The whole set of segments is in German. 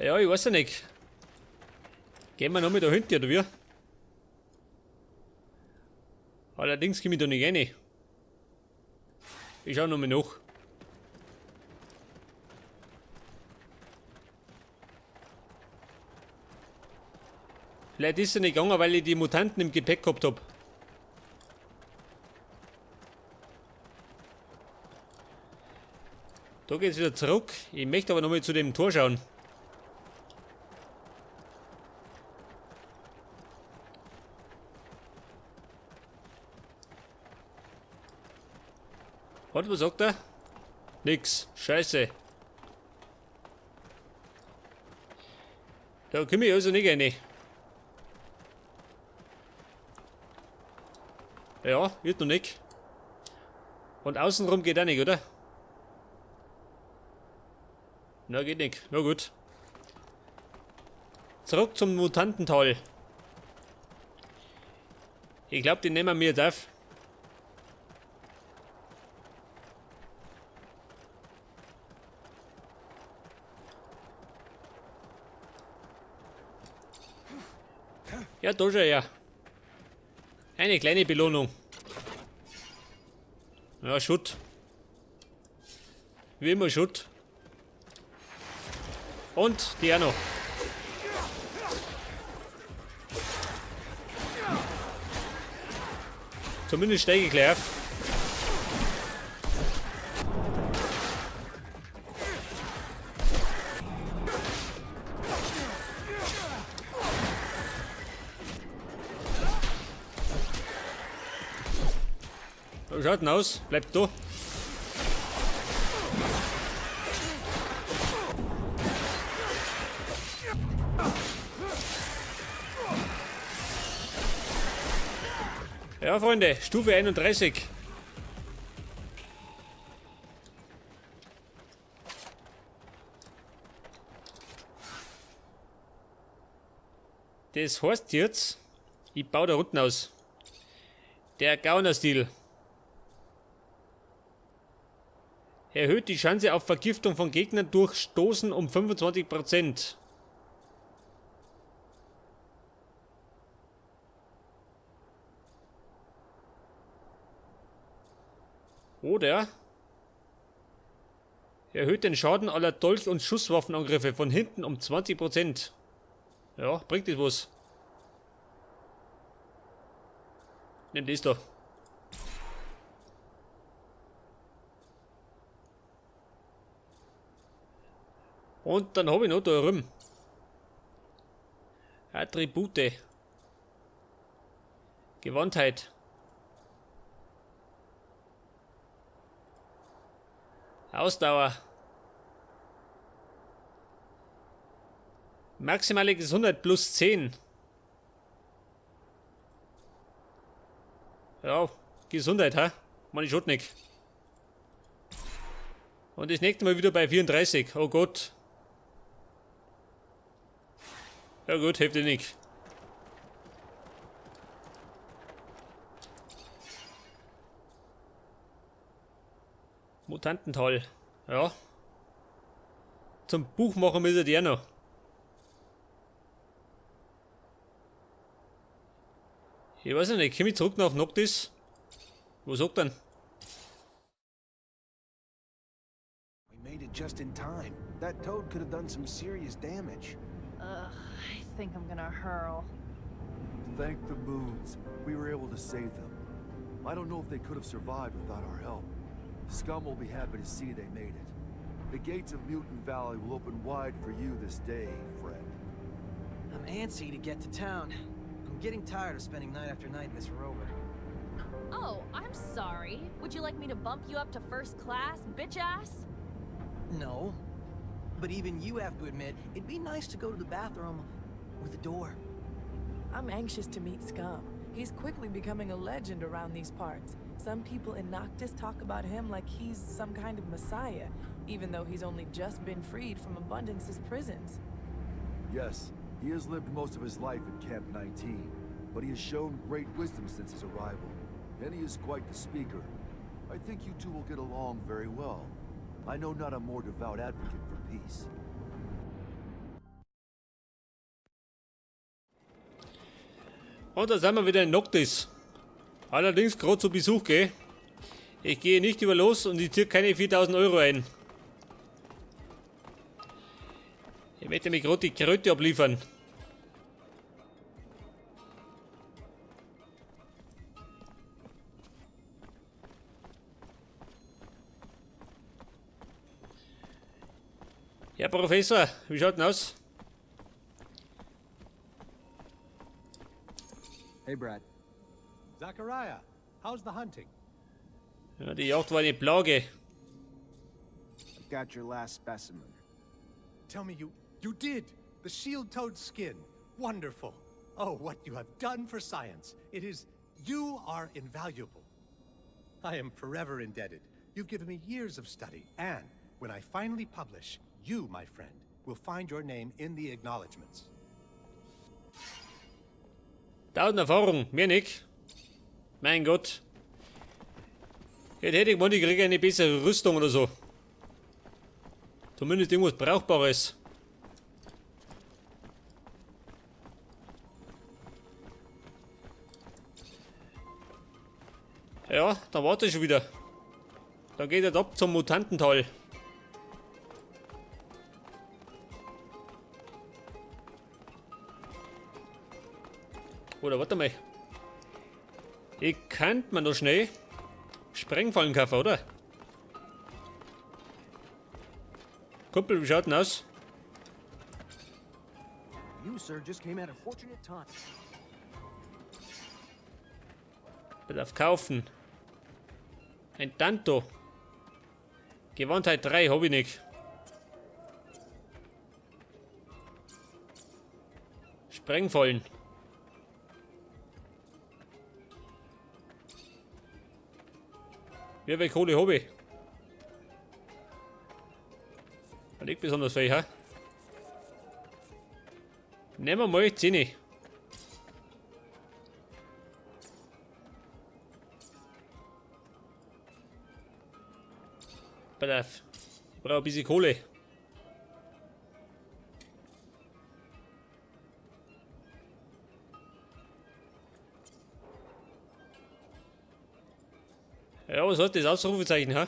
Ja, ich weiß ja nicht. Gehen wir noch mit da hinten, oder wie? Allerdings komme ich da nicht rein. Ich schau noch mal nach. Vielleicht ist er nicht gegangen, weil ich die Mutanten im Gepäck gehabt habe. Da geht's wieder zurück. Ich möchte aber noch mal zu dem Tor schauen. Was sagt er? Nix. Scheiße. Da komme ich also nicht rein. Ja, wird noch nicht. Und außenrum geht auch nicht, oder? Na, geht nicht. Na gut. Zurück zum Mutantental. Ich glaube, den nehmen wir jetzt auf. Ja, da schon, ja. Eine kleine Belohnung. Ja, Schutt. Wie immer Schutt. Und die auch noch. Zumindest steige ich gleich auf. Wie schaut denn aus? Bleibt da. Ja, Freunde, Stufe 31. Das heißt jetzt, ich baue da unten aus. Der Gauner-Stil. Erhöht die Chance auf Vergiftung von Gegnern durch Stoßen um 25%. Oder erhöht den Schaden aller Dolch- und Schusswaffenangriffe von hinten um 20%. Ja, bringt das was. Nimm das da. Und dann habe ich noch da rum Attribute. Gewandtheit. Ausdauer. Maximale Gesundheit plus 10. Ja, Gesundheit, ha? Man, ich schaut nicht. Und das nächste Mal wieder bei 34. Oh Gott. Ja gut, hilft dir nicht. Mutantental. Ja. Zum Buchmachen ist er der noch. Ich weiß nicht, komme ich zurück nach Noctis? Wo sagt er? We made it just in time. That toad could have done some serious damage. I think I'm gonna hurl. Thank the moons. We were able to save them. I don't know if they could have survived without our help. Scum will be happy to see they made it. The gates of Mutant Valley will open wide for you this day, friend. I'm antsy to get to town. I'm getting tired of spending night after night in this rover. Oh, I'm sorry. Would you like me to bump you up to first class, bitch ass? No. But even you have to admit, it'd be nice to go to the bathroom with a door. I'm anxious to meet Scum. He's quickly becoming a legend around these parts. Some people in Noctis talk about him like he's some kind of messiah, even though he's only just been freed from Abundance's prisons. Yes, he has lived most of his life in Camp 19, but he has shown great wisdom since his arrival, and he is quite the speaker. I think you two will get along very well. I know not a more devout advocate for peace. Und da sind wir wieder in Noctis. Allerdings gerade zu Besuch, gell? Ich gehe nicht über los und ich ziehe keine 4000 Euro ein. Ich möchte mir gerade die Kröte abliefern. Ja, Professor, wie schaut denn aus? Hey, Brad. Zachariah, how's the hunting? Ja, die Jagd war eine Plage. I've got your last specimen. Tell me you did! The shield-toed skin. Wonderful. Oh, what you have done for science. You are invaluable. I am forever indebted. You've given me years of study, and when I finally publish, you, my friend, will find your name in the acknowledgements. 1000 Erfahrung, mehr nicht. Mein Gott. Jetzt hätte ich gemeint, ich kriege eine bessere Rüstung oder so. Zumindest irgendwas Brauchbares. Ja, dann warte ich schon wieder. Dann geht es ab zum Mutantental. Oder warte mal. Ich kann man doch schnell Sprengfallen kaufen, oder? Kumpel, wie schaut denn aus? You, sir, just came at a fortunate time. Bedarf kaufen. Ein Tanto. Gewandtheit 3 habe ich nicht. Sprengfallen. Wie viel Kohle habe ich? Nicht besonders viel, ha? Nehmen wir mal 10. Bedarf. Ich brauche ein bisschen Kohle. Ja, was hat das Ausrufezeichen, ha?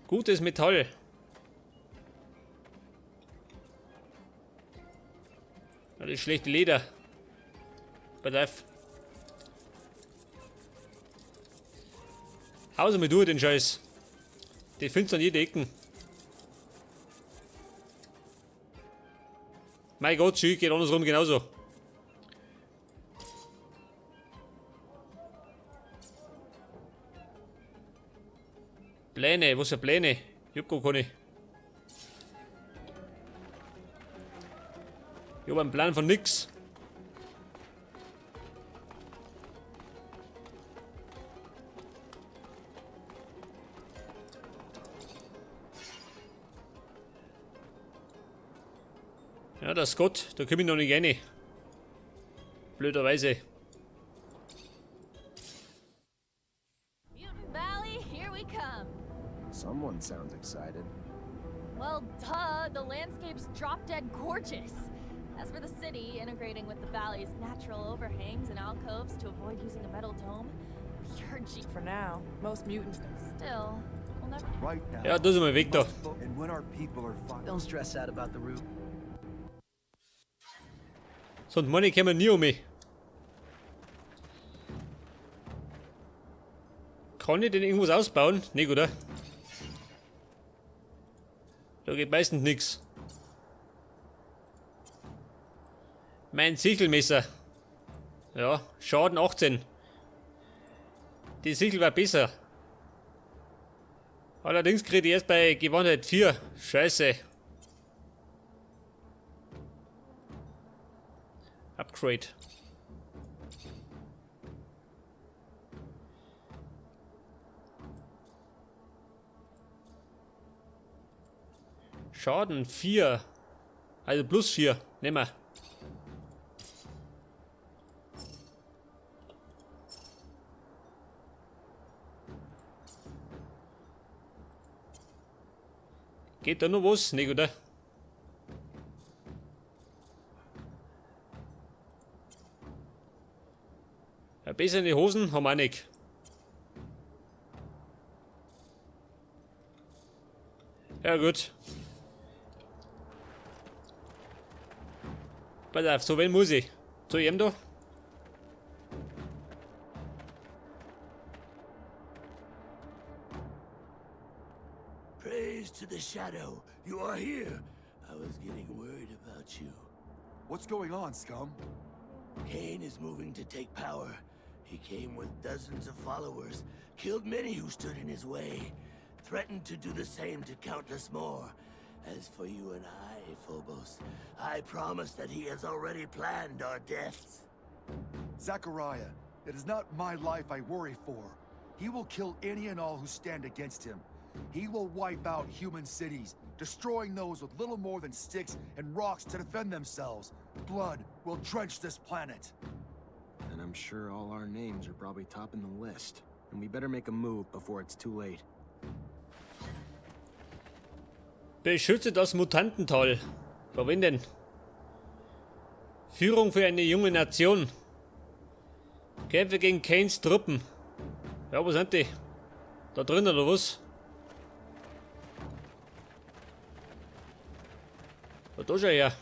Gutes Metall. Das ist schlechte Leder. Bedarf. Hause mit durch den Scheiß. Die findest du an jeder Ecken. Mein Gott, Schü, geht andersrum genauso. Pläne, wo sind Pläne? Ich hab gar keine. Ich hab einen Plan von nix. Ja, das Gott, da komm ich noch nicht rein. Blöderweise. Mutant Valley, here we come. Someone sounds excited. Well, duh, the landscape's drop-dead gorgeous. As for the city, integrating with the valley's natural overhangs and alcoves to avoid using a metal dome, you're For now, most mutants. still, we'll never... Right now. Ja, das ist mal weg da. And when our people are fine. Don't stress out about the route. Sonst Money kommen nie um mich. Kann ich denn irgendwas ausbauen? Nicht, oder? Da geht meistens nichts. Mein Sichelmesser. Ja, Schaden 18. Die Sichel war besser. Allerdings kriege ich erst bei Gewandtheit 4. Scheiße. Upgrade. Schaden 4. Also plus 4. Nehmen wir. Geht da noch was? Nicht, oder? Ja, bessere Hosen haben wir auch nicht. Ja gut. Pass auf, so wen muss ich? Zu ihm da? Praise to the shadow. You are here. I was getting worried about you. What's going on, Scum? Cain is moving to take power. He came with dozens of followers, killed many who stood in his way, threatened to do the same to countless more. As for you and I, Phobos, I promise that he has already planned our deaths. Zachariah, it is not my life I worry for. He will kill any and all who stand against him. He will wipe out human cities, destroying those with little more than sticks and rocks to defend themselves. Blood will drench this planet. And I'm sure all our names are probably topping the list. And we better make a move before it's too late. Beschütze das Mutantental. Vor wen denn? Führung für eine junge Nation. Kämpfe gegen Cains Truppen. Ja, wo sind die? Da drin oder was? Da schon her.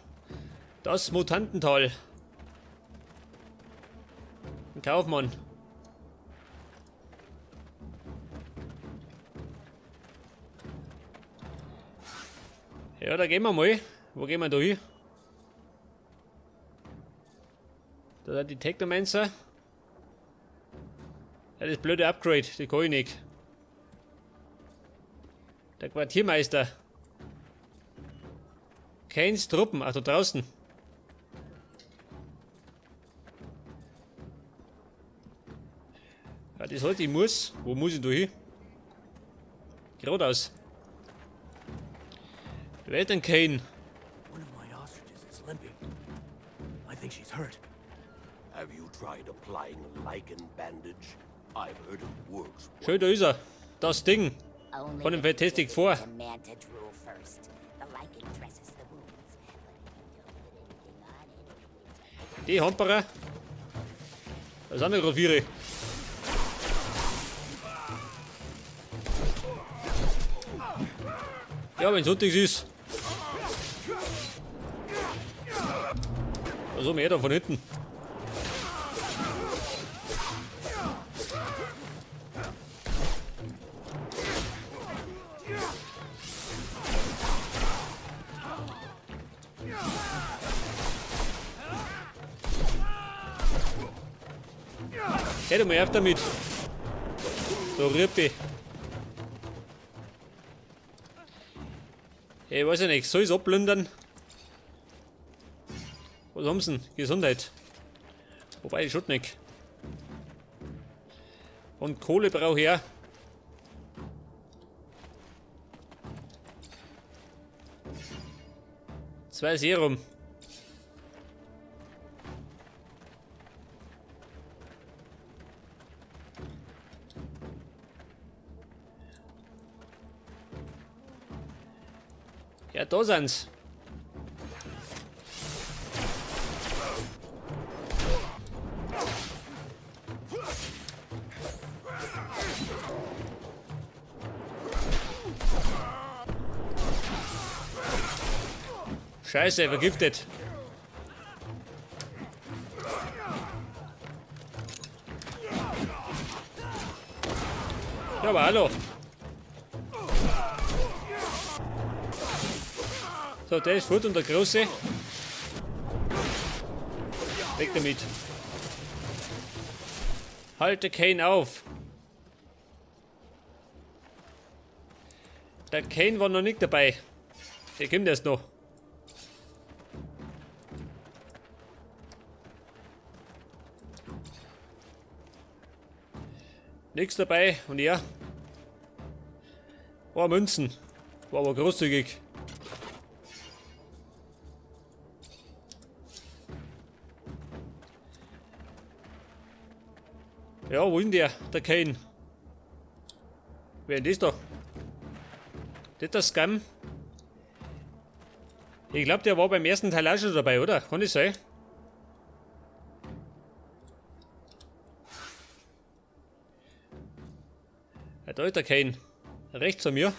Das Mutantental. Ein Kaufmann. Ja, da gehen wir mal. Wo gehen wir da hin? Da sind die Technomancer. Ja, das blöde Upgrade, das kann ich nicht. Der Quartiermeister. Cains Truppen, ach da draußen. Ja, das halt, ich muss. Wo muss ich da hin? Geradeaus. Wer ist denn Cain? One of my ostriches is limping. I think she's hurt. Have you tried applying a lichen bandage? I've heard it works. Schön, da ist er. Das Ding. Von dem Fantastic vor. Die Hamperer. Da sind noch Graviere. Ja, wenn es sonntags ist. Da so mehr da von hinten. Hätte mal auf damit. So, Rüppi. Ich weiß ja nicht, soll ich es abplündern? Was haben sie denn? Gesundheit. Wobei, ich schon nicht. Und Kohle brauche ich auch. Zwei Serum. Ja, da sind's. Scheiße, vergiftet. Ja, aber hallo. So, der ist fort und der Große. Weg damit. Halte Cain auf. Der Cain war noch nicht dabei. Der kommt erst noch. Nichts dabei und ja. Oh, Münzen. War aber großzügig. Ja, wo ist der? Der Cain. Wer ist das da? Das ist der Scum. Ich glaube, der war beim ersten Teil auch schon dabei, oder? Kann das sein? Ja, da ist der Cain. Rechts von mir.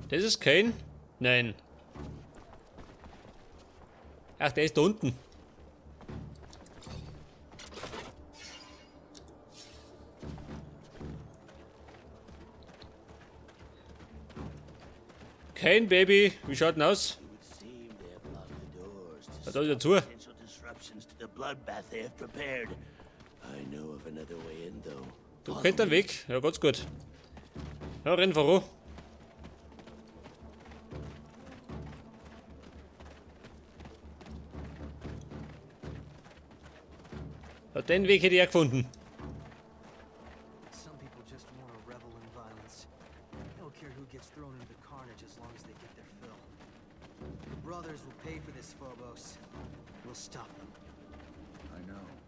Das ist Cain? Nein. Ach, der ist da unten. Cain, Baby. Wie schaut denn aus? Da ist er zu. Du kennt den Weg? Ja, ganz gut. Ja, renn voran. Ja, den Weg hätte ich gefunden. Some people just want to revel in violence. They don't care who gets thrown into the carnage as long as they get their fill. The brothers will pay for this, Phobos. We'll stop them. I know.